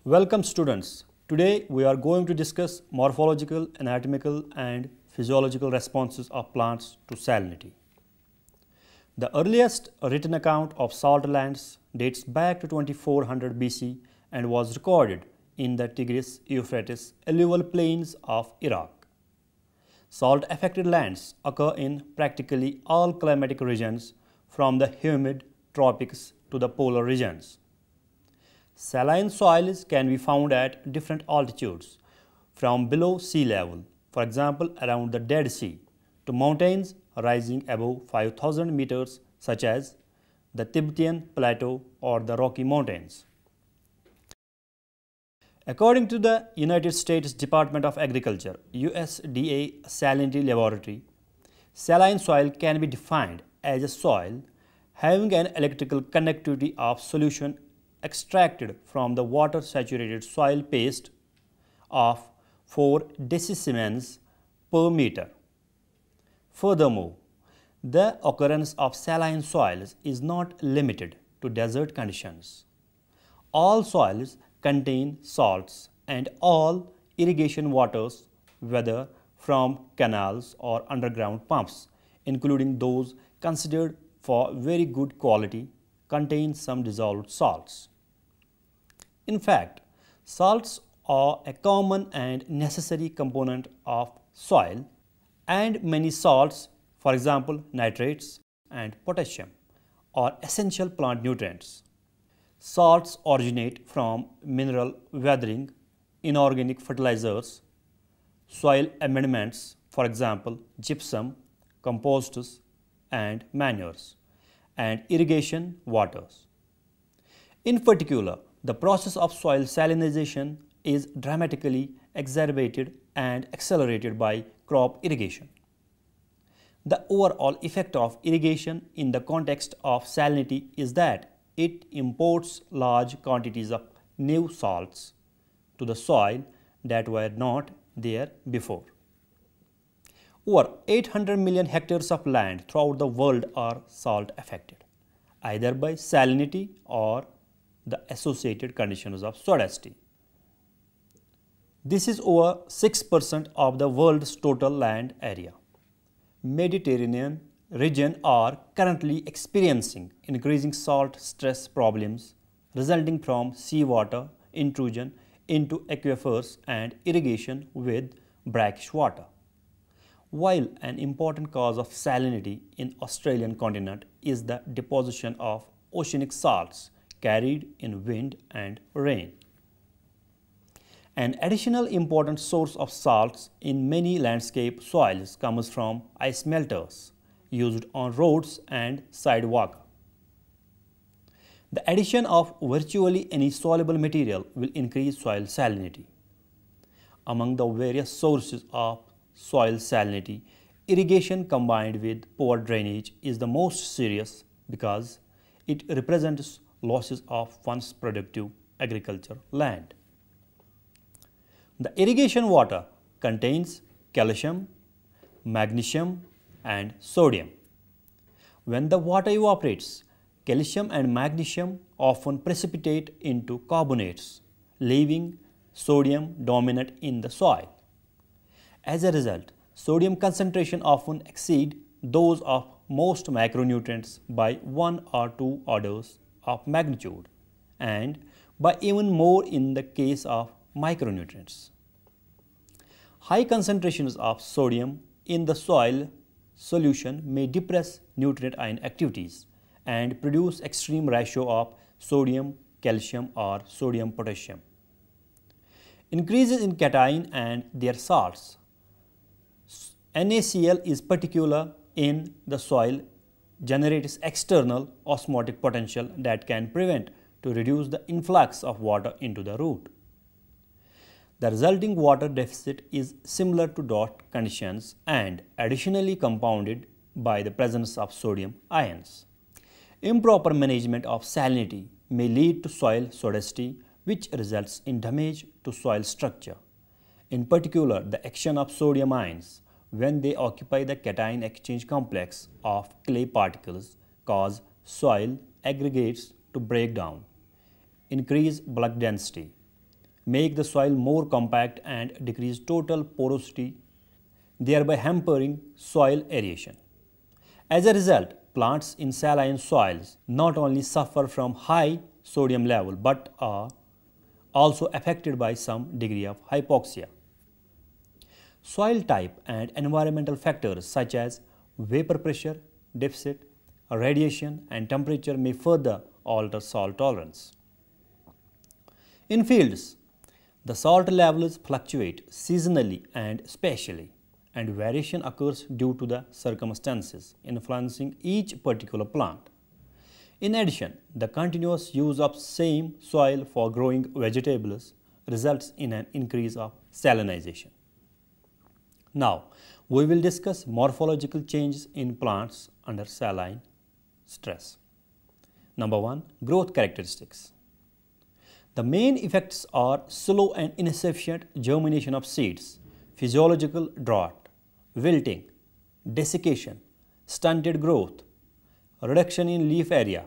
Welcome students. Today we are going to discuss morphological, anatomical and physiological responses of plants to salinity. The earliest written account of salt lands dates back to 2400 BC and was recorded in the Tigris-Euphrates alluvial plains of Iraq. Salt-affected lands occur in practically all climatic regions from the humid tropics to the polar regions. Saline soils can be found at different altitudes, from below sea level, for example around the Dead Sea, to mountains rising above 5000 meters such as the Tibetan Plateau or the Rocky Mountains. According to the United States Department of Agriculture USDA Salinity Laboratory, saline soil can be defined as a soil having an electrical conductivity of solution extracted from the water-saturated soil paste of 4 decisiemens per meter. Furthermore, the occurrence of saline soils is not limited to desert conditions. All soils contain salts and all irrigation waters, whether from canals or underground pumps, including those considered for very good quality, contain some dissolved salts. In fact, salts are a common and necessary component of soil, and many salts, for example nitrates and potassium, are essential plant nutrients. Salts originate from mineral weathering, inorganic fertilizers, soil amendments, for example gypsum, composts and manures, and irrigation waters. In particular, the process of soil salinization is dramatically exacerbated and accelerated by crop irrigation. The overall effect of irrigation in the context of salinity is that it imports large quantities of new salts to the soil that were not there before. Over 800 million hectares of land throughout the world are salt affected, either by salinity or the associated conditions of sodacity. This is over 6% of the world's total land area. Mediterranean region are currently experiencing increasing salt stress problems resulting from seawater intrusion into aquifers and irrigation with brackish water. While an important cause of salinity in Australian continent is the deposition of oceanic salts carried in wind and rain. An additional important source of salts in many landscape soils comes from ice melters used on roads and sidewalks. The addition of virtually any soluble material will increase soil salinity. Among the various sources of soil salinity, irrigation combined with poor drainage is the most serious because it represents losses of once productive agricultural land. The irrigation water contains calcium, magnesium and sodium. When the water evaporates, calcium and magnesium often precipitate into carbonates, leaving sodium dominant in the soil. As a result, sodium concentration often exceed those of most macronutrients by 1 or 2 orders of magnitude, and by even more in the case of micronutrients. High concentrations of sodium in the soil solution may depress nutrient ion activities and produce extreme ratio of sodium calcium or sodium potassium. Increases in cation and their salts. NaCl is particular in the soil generates external osmotic potential that can prevent to reduce the influx of water into the root. The resulting water deficit is similar to drought conditions and additionally compounded by the presence of sodium ions. Improper management of salinity may lead to soil sodacity, which results in damage to soil structure. In particular, the action of sodium ions when they occupy the cation exchange complex of clay particles cause soil aggregates to break down, increase bulk density, make the soil more compact and decrease total porosity, thereby hampering soil aeration. As a result, plants in saline soils not only suffer from high sodium level but are also affected by some degree of hypoxia. Soil type and environmental factors such as vapor pressure deficit, radiation, and temperature may further alter salt tolerance. In fields, the salt levels fluctuate seasonally and spatially, and variation occurs due to the circumstances influencing each particular plant. In addition, the continuous use of same soil for growing vegetables results in an increase of salinization. Now, we will discuss morphological changes in plants under saline stress. Number 1. Growth characteristics. The main effects are slow and insufficient germination of seeds, physiological drought, wilting, desiccation, stunted growth, reduction in leaf area,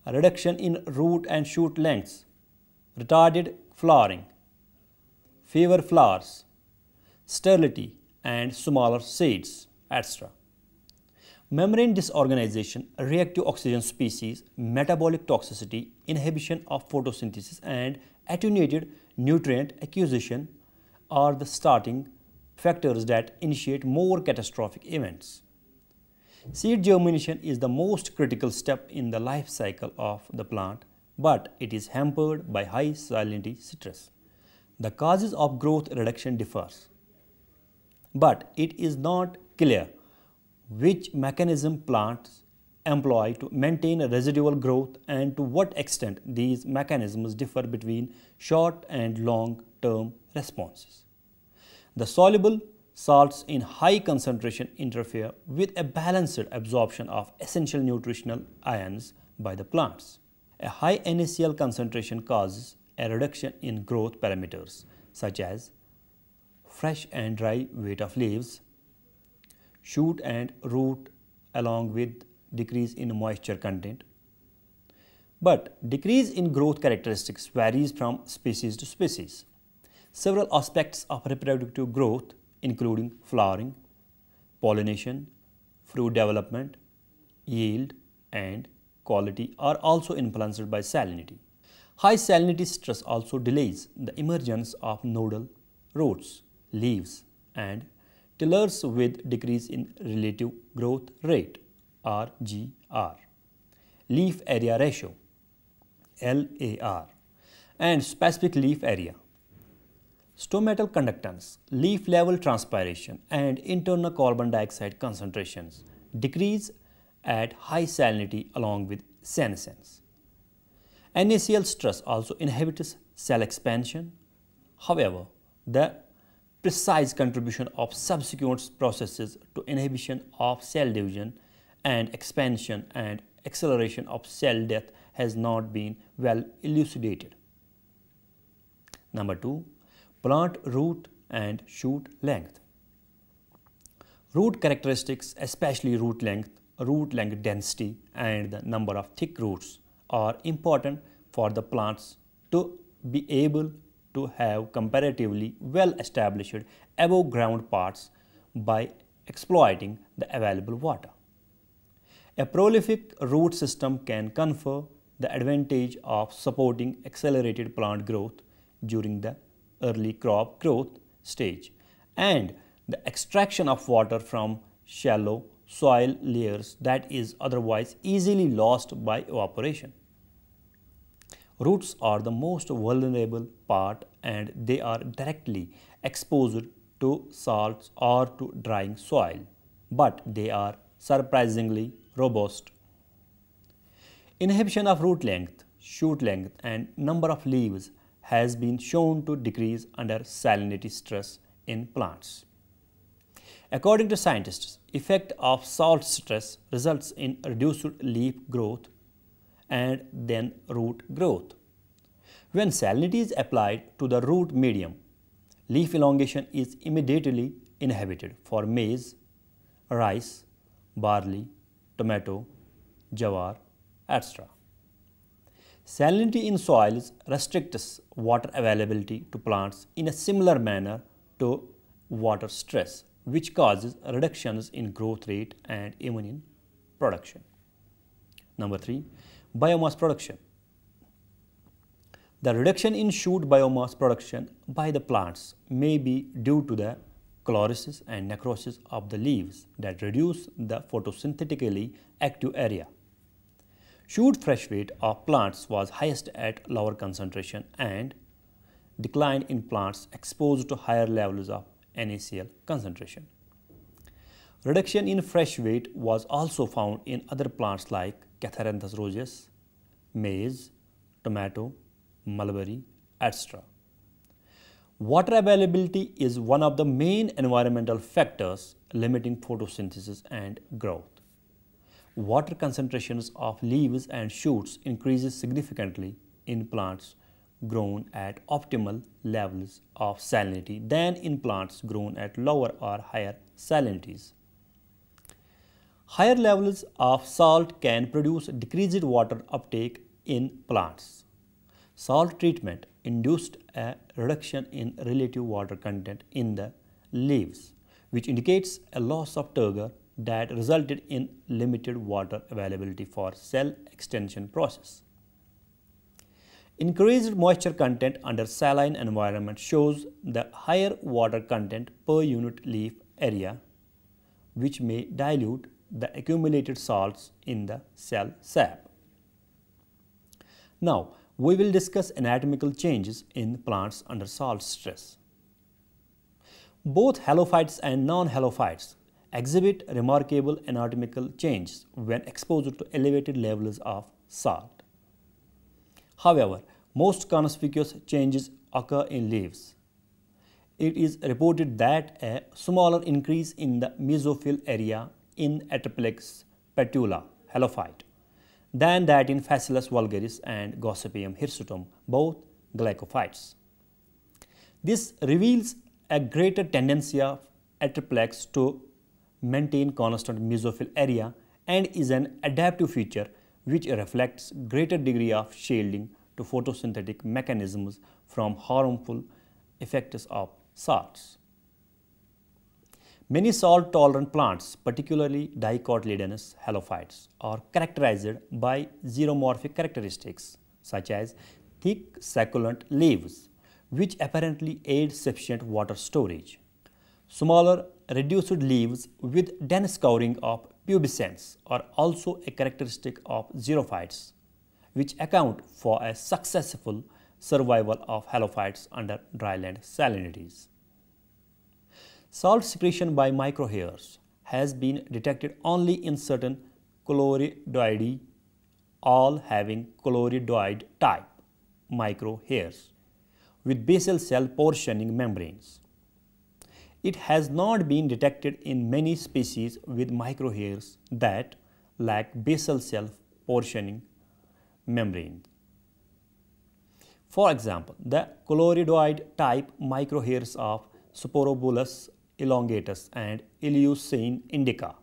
reduction in root and shoot lengths, retarded flowering, fewer flowers, sterility and smaller seeds, etc. Membrane disorganization, reactive oxygen species, metabolic toxicity, inhibition of photosynthesis, and attenuated nutrient acquisition are the starting factors that initiate more catastrophic events. Seed germination is the most critical step in the life cycle of the plant, but it is hampered by high salinity stress. The causes of growth reduction differs, but it is not clear which mechanism plants employ to maintain residual growth and to what extent these mechanisms differ between short and long-term responses. The soluble salts in high concentration interfere with a balanced absorption of essential nutritional ions by the plants. A high NaCl concentration causes a reduction in growth parameters such as fresh and dry weight of leaves, shoot and root, along with decrease in moisture content. But decrease in growth characteristics varies from species to species. Several aspects of reproductive growth, including flowering, pollination, fruit development, yield, and quality, are also influenced by salinity. High salinity stress also delays the emergence of nodal roots, leaves, and tillers with decrease in relative growth rate RGR, leaf area ratio LAR, and specific leaf area. Stomatal conductance, leaf level transpiration, and internal carbon dioxide concentrations decrease at high salinity along with senescence. NaCl stress also inhibits cell expansion. However, the precise contribution of subsequent processes to inhibition of cell division and expansion and acceleration of cell death has not been well elucidated. Number 2. Plant root and shoot length. Root characteristics, especially root length density, and the number of thick roots are important for the plants to be able to have comparatively well-established above-ground parts by exploiting the available water. A prolific root system can confer the advantage of supporting accelerated plant growth during the early crop growth stage and the extraction of water from shallow soil layers that is otherwise easily lost by evaporation. Roots are the most vulnerable part and they are directly exposed to salts or to drying soil, but they are surprisingly robust. Inhibition of root length, shoot length, and number of leaves has been shown to decrease under salinity stress in plants. According to scientists, effect of salt stress results in reduced leaf growth and then root growth. When salinity is applied to the root medium, leaf elongation is immediately inhibited for maize, rice, barley, tomato, jawar, etc. Salinity in soils restricts water availability to plants in a similar manner to water stress, which causes reductions in growth rate and even in production. Number 3. Biomass production. The reduction in shoot biomass production by the plants may be due to the chlorosis and necrosis of the leaves that reduce the photosynthetically active area. Shoot fresh weight of plants was highest at lower concentration and declined in plants exposed to higher levels of NaCl concentration. Reduction in fresh weight was also found in other plants like Catharanthus roseus, maize, tomato, mulberry, etc. Water availability is one of the main environmental factors limiting photosynthesis and growth. Water concentrations of leaves and shoots increases significantly in plants grown at optimal levels of salinity than in plants grown at lower or higher salinities. Higher levels of salt can produce decreased water uptake in plants. Salt treatment induced a reduction in relative water content in the leaves, which indicates a loss of turgor that resulted in limited water availability for cell extension process. Increased moisture content under saline environment shows the higher water content per unit leaf area, which may dilute the accumulated salts in the cell sap. Now, we will discuss anatomical changes in plants under salt stress. Both halophytes and non-halophytes exhibit remarkable anatomical changes when exposed to elevated levels of salt. However, most conspicuous changes occur in leaves. It is reported that a smaller increase in the mesophyll area in Atriplex petula halophyte than that in Phaseolus vulgaris and Gossypium hirsutum, both glycophytes. This reveals a greater tendency of Atriplex to maintain constant mesophyll area and is an adaptive feature which reflects greater degree of shielding to photosynthetic mechanisms from harmful effects of salts. Many salt-tolerant plants, particularly dicotyledonous halophytes, are characterized by xeromorphic characteristics such as thick succulent leaves, which apparently aid sufficient water storage. Smaller, reduced leaves with dense covering of pubescence are also a characteristic of xerophytes, which account for a successful survival of halophytes under dryland salinities. Salt secretion by microhairs has been detected only in certain Chloridoideae, all having chloridoid type microhairs with basal cell portioning membranes. It has not been detected in many species with microhairs that lack basal cell portioning membrane. For example, the chloridoid type microhairs of Sporobulus elongatus and Eleusine indica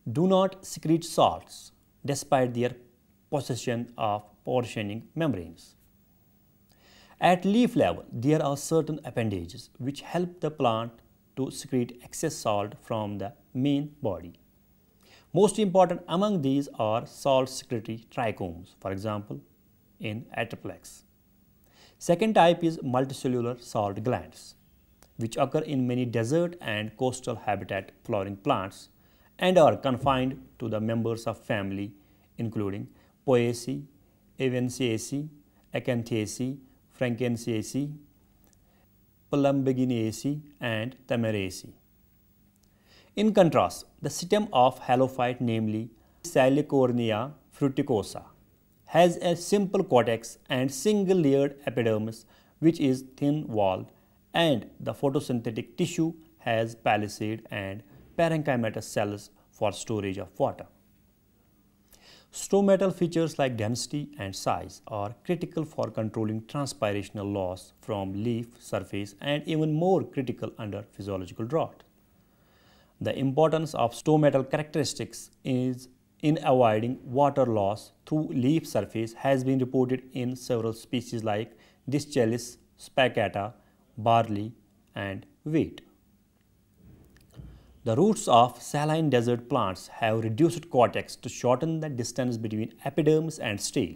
do not secrete salts despite their possession of portioning membranes. At leaf level, there are certain appendages which help the plant to secrete excess salt from the main body. Most important among these are salt secretory trichomes, for example, in Atriplex. Second type is multicellular salt glands, which occur in many desert and coastal habitat flowering plants and are confined to the members of family including Poaceae, Avicennaceae, Acanthaceae, Frankensiaceae, Plumbaginaceae, and Thameraceae. In contrast, the stem of halophyte, namely Salicornia fruticosa, has a simple cortex and single-layered epidermis which is thin-walled, and the photosynthetic tissue has palisade and parenchymatous cells for storage of water. Stomatal features like density and size are critical for controlling transpirational loss from leaf surface and even more critical under physiological drought. The importance of stomatal characteristics is in avoiding water loss through leaf surface has been reported in several species like Dischalis spicata, barley, and wheat. The roots of saline desert plants have reduced cortex to shorten the distance between epidermis and stele.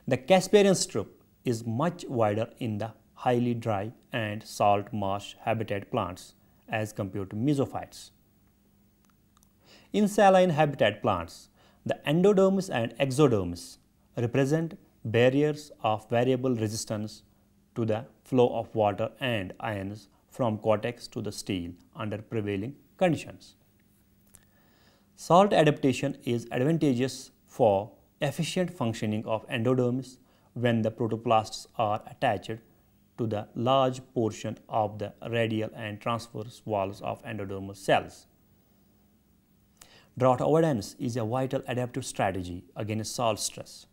The Casparian strip is much wider in the highly dry and salt marsh habitat plants as compared to mesophytes. In saline habitat plants, the endodermis and exodermis represent barriers of variable resistance to the flow of water and ions from cortex to the stele under prevailing conditions. Salt adaptation is advantageous for efficient functioning of endodermis when the protoplasts are attached to the large portion of the radial and transverse walls of endodermal cells. Drought avoidance is a vital adaptive strategy against salt stress.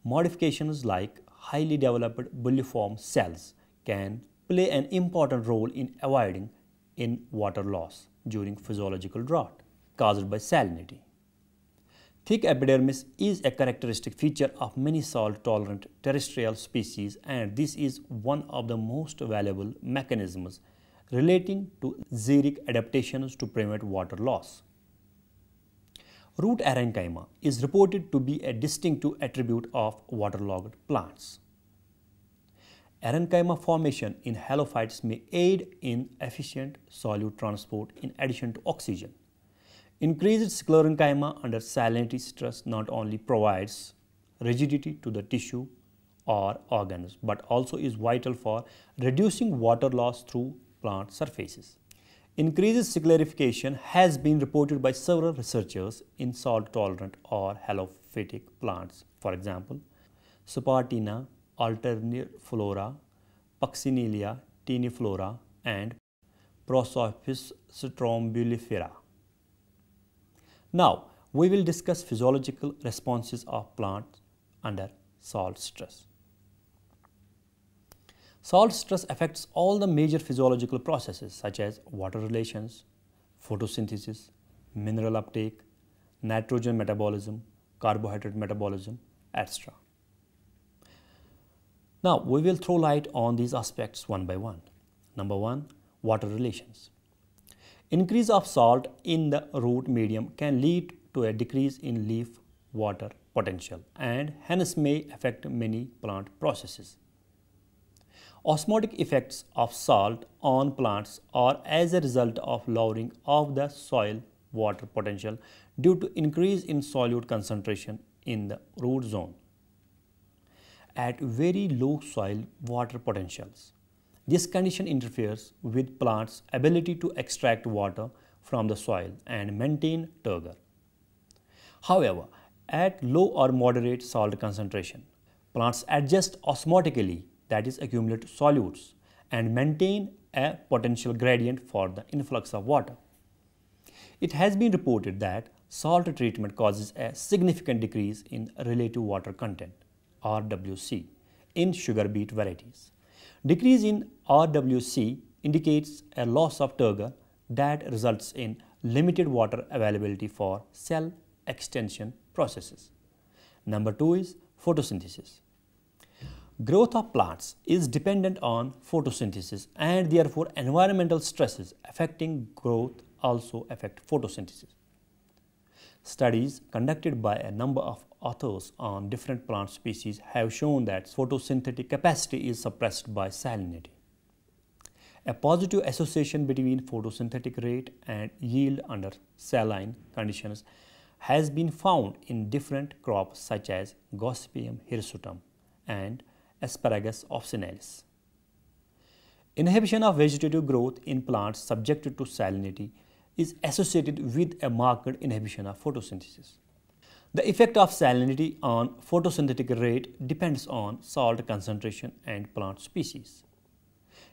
Modifications like highly developed bulliform cells can play an important role in avoiding in-water loss during physiological drought caused by salinity. Thick epidermis is a characteristic feature of many salt-tolerant terrestrial species, and this is one of the most valuable mechanisms relating to xeric adaptations to prevent water loss. Root arrhynchyma is reported to be a distinctive attribute of waterlogged plants. Arrhynchyma formation in halophytes may aid in efficient solute transport in addition to oxygen. Increased sclerenchyma under salinity stress not only provides rigidity to the tissue or organs but also is vital for reducing water loss through plant surfaces. Increased sclerification has been reported by several researchers in salt-tolerant or halophytic plants, for example, Spartina alterniflora, Puccinella tiniflora, and Prosopis strombulifera. Now, we will discuss physiological responses of plants under salt stress. Salt stress affects all the major physiological processes such as water relations, photosynthesis, mineral uptake, nitrogen metabolism, carbohydrate metabolism, etc. Now, we will throw light on these aspects one by one. Number one, water relations. Increase of salt in the root medium can lead to a decrease in leaf water potential and hence may affect many plant processes. Osmotic effects of salt on plants are as a result of lowering of the soil water potential due to increase in solute concentration in the root zone. At very low soil water potentials, this condition interferes with plants' ability to extract water from the soil and maintain turgor. However, at low or moderate salt concentration, plants adjust osmotically, that is, accumulate solutes, and maintain a potential gradient for the influx of water. It has been reported that salt treatment causes a significant decrease in relative water content, RWC, in sugar beet varieties. Decrease in RWC indicates a loss of turgor that results in limited water availability for cell extension processes. Number two is photosynthesis. Growth of plants is dependent on photosynthesis and therefore environmental stresses affecting growth also affect photosynthesis. Studies conducted by a number of authors on different plant species have shown that photosynthetic capacity is suppressed by salinity. A positive association between photosynthetic rate and yield under saline conditions has been found in different crops such as Gossypium hirsutum and Asparagus officinalis. Inhibition of vegetative growth in plants subjected to salinity is associated with a marked inhibition of photosynthesis. The effect of salinity on photosynthetic rate depends on salt concentration and plant species.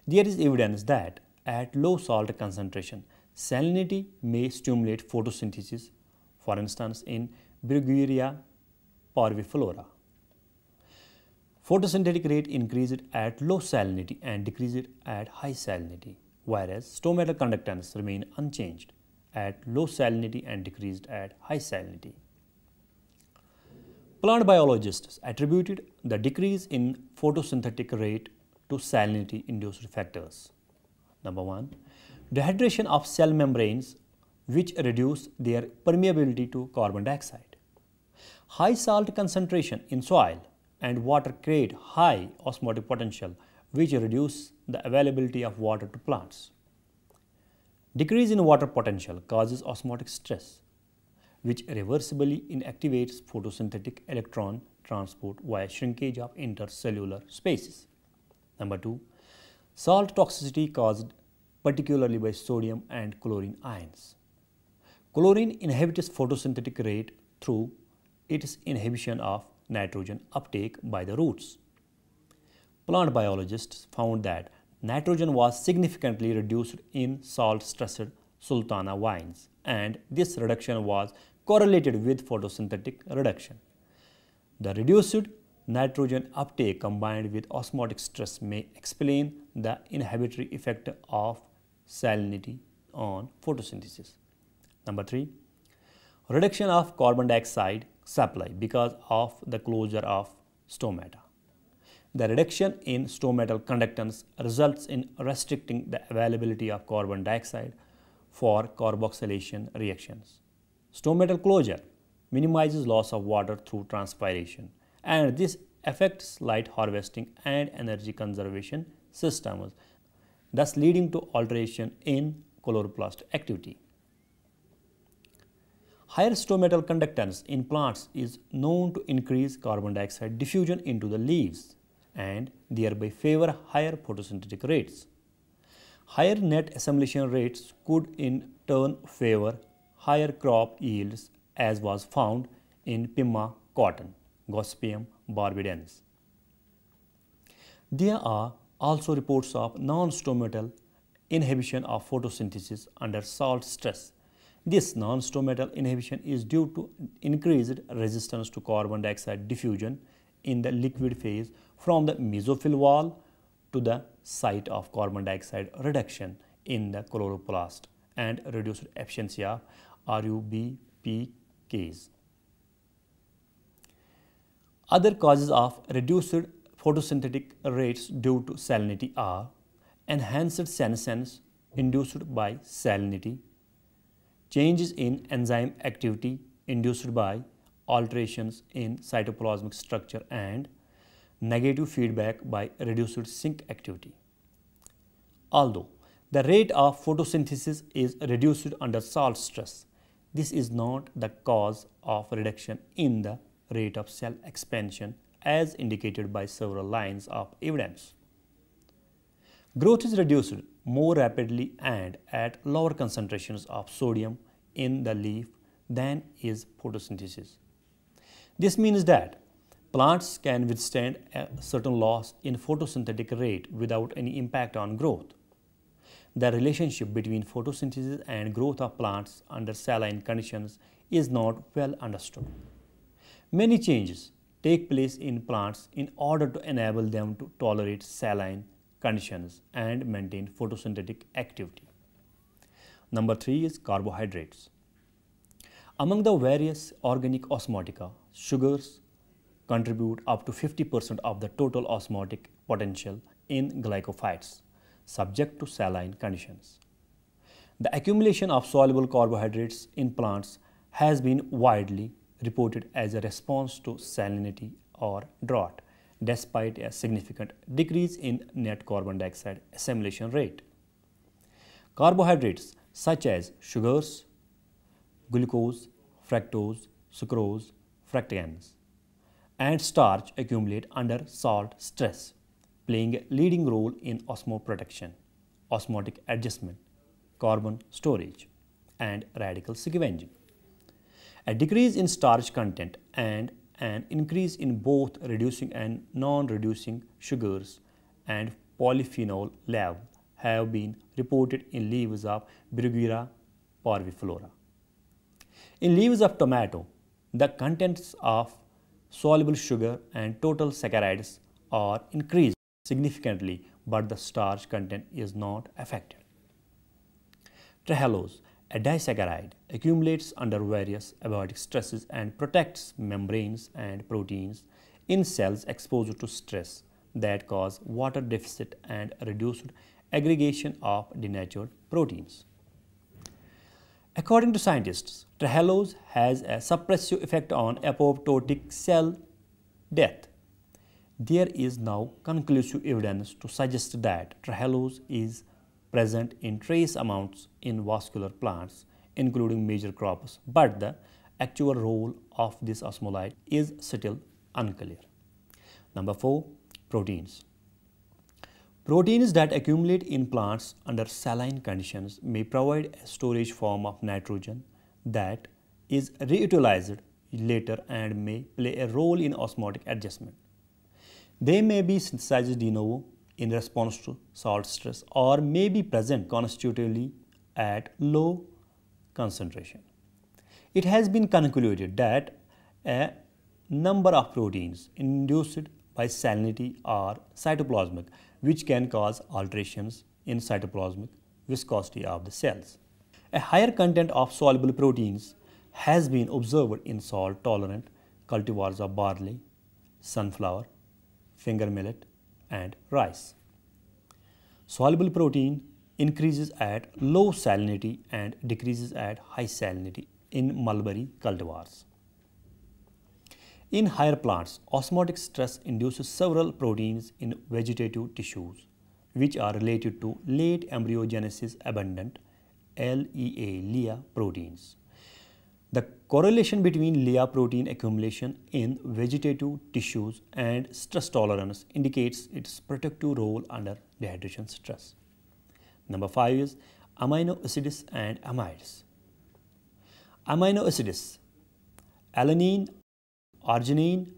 There is evidence that at low salt concentration, salinity may stimulate photosynthesis, for instance in Bruguiera parviflora. Photosynthetic rate increased at low salinity and decreased at high salinity, whereas stomatal conductance remain unchanged. at low salinity and decreased at high salinity. Plant biologists attributed the decrease in photosynthetic rate to salinity-induced factors. Number 1. Dehydration of cell membranes, which reduce their permeability to carbon dioxide. High salt concentration in soil and water create high osmotic potential, which reduce the availability of water to plants. Decrease in water potential causes osmotic stress, which reversibly inactivates photosynthetic electron transport via shrinkage of intercellular spaces. Number 2. Salt toxicity caused particularly by sodium and chlorine ions. Chlorine inhibits photosynthetic rate through its inhibition of nitrogen uptake by the roots. Plant biologists found that nitrogen was significantly reduced in salt-stressed sultana vines, and this reduction was correlated with photosynthetic reduction. The reduced nitrogen uptake combined with osmotic stress may explain the inhibitory effect of salinity on photosynthesis. Number 3. Reduction of carbon dioxide supply because of the closure of stomata. The reduction in stomatal conductance results in restricting the availability of carbon dioxide for carboxylation reactions. Stomatal closure minimizes loss of water through transpiration, and this affects light harvesting and energy conservation systems, thus leading to alteration in chloroplast activity. Higher stomatal conductance in plants is known to increase carbon dioxide diffusion into the leaves and thereby favor higher photosynthetic rates. Higher net assimilation rates could in turn favor higher crop yields, as was found in Pima cotton, Gossypium barbadensis. There are also reports of non-stomatal inhibition of photosynthesis under salt stress. This non-stomatal inhibition is due to increased resistance to carbon dioxide diffusion in the liquid phase from the mesophyll wall to the site of carbon dioxide reduction in the chloroplast and reduced efficiency of RUBPKs. Other causes of reduced photosynthetic rates due to salinity are enhanced senescence induced by salinity, changes in enzyme activity induced by alterations in cytoplasmic structure, and negative feedback by reduced sink activity. Although the rate of photosynthesis is reduced under salt stress, this is not the cause of reduction in the rate of cell expansion as indicated by several lines of evidence. Growth is reduced more rapidly and at lower concentrations of sodium in the leaf than is photosynthesis. This means that plants can withstand a certain loss in photosynthetic rate without any impact on growth. The relationship between photosynthesis and growth of plants under saline conditions is not well understood. Many changes take place in plants in order to enable them to tolerate saline conditions and maintain photosynthetic activity. Number 3 is carbohydrates. Among the various organic osmotica, sugars contribute up to 50% of the total osmotic potential in glycophytes, subject to saline conditions. The accumulation of soluble carbohydrates in plants has been widely reported as a response to salinity or drought, despite a significant decrease in net carbon dioxide assimilation rate. Carbohydrates such as sugars, glucose, fructose, sucrose, fructans, and starch accumulate under salt stress, playing a leading role in osmoprotection, osmotic adjustment, carbon storage, and radical scavenging. A decrease in starch content and an increase in both reducing and non-reducing sugars and polyphenol level have been reported in leaves of Bruguiera parviflora. In leaves of tomato, the contents of soluble sugar and total saccharides are increased significantly, but the starch content is not affected. Trehalose, A disaccharide accumulates under various abiotic stresses and protects membranes and proteins in cells exposed to stress that cause water deficit and reduced aggregation of denatured proteins. According to scientists, trehalose has a suppressive effect on apoptotic cell death. There is now conclusive evidence to suggest that trehalose is present in trace amounts in vascular plants, including major crops, but the actual role of this osmolyte is still unclear. Number 4. Proteins. Proteins that accumulate in plants under saline conditions may provide a storage form of nitrogen that is reutilized later and may play a role in osmotic adjustment. They may be synthesized de novo in response to salt stress or may be present constitutively at low concentration. It has been concluded that a number of proteins induced by salinity are cytoplasmic, which can cause alterations in cytoplasmic viscosity of the cells. A higher content of soluble proteins has been observed in salt-tolerant cultivars of barley, sunflower, finger millet, and rice. Soluble protein increases at low salinity and decreases at high salinity in mulberry cultivars. In higher plants, osmotic stress induces several proteins in vegetative tissues, which are related to late embryogenesis abundant LEA proteins. The correlation between LEA protein accumulation in vegetative tissues and stress tolerance indicates its protective role under dehydration stress. Number 5 is amino acids and amides. Amino acids: alanine, arginine,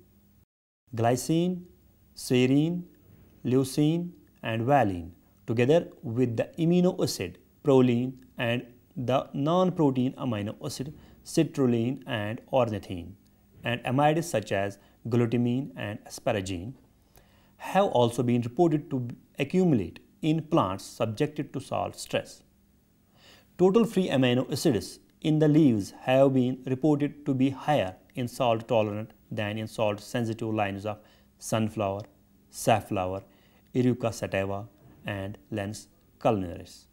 glycine, serine, leucine, and valine, together with the amino acid proline and the non-protein amino acid citrulline and ornithine, and amides such as glutamine and asparagine, have also been reported to accumulate in plants subjected to salt stress. Total free amino acids in the leaves have been reported to be higher in salt tolerant than in salt sensitive lines of sunflower, safflower, Erica sativa, and Lens culinaris.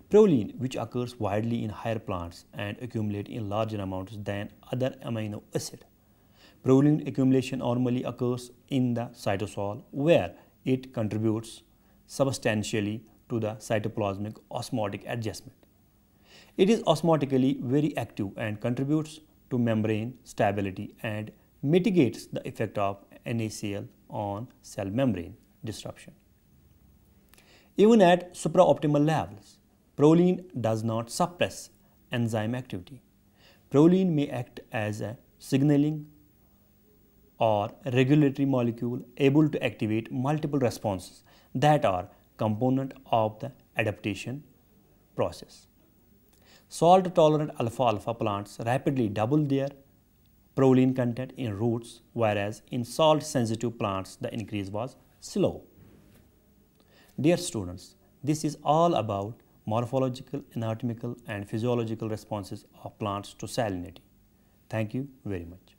Proline, which occurs widely in higher plants and accumulate in larger amounts than other amino acid. Proline accumulation normally occurs in the cytosol, where it contributes substantially to the cytoplasmic osmotic adjustment. It is osmotically very active and contributes to membrane stability and mitigates the effect of NaCl on cell membrane disruption. Even at supraoptimal levels, proline does not suppress enzyme activity. Proline may act as a signaling or regulatory molecule able to activate multiple responses that are component of the adaptation process. Salt-tolerant alfalfa plants rapidly double their proline content in roots, whereas in salt-sensitive plants the increase was slow. Dear students, this is all about morphological, anatomical, and physiological responses of plants to salinity. Thank you very much.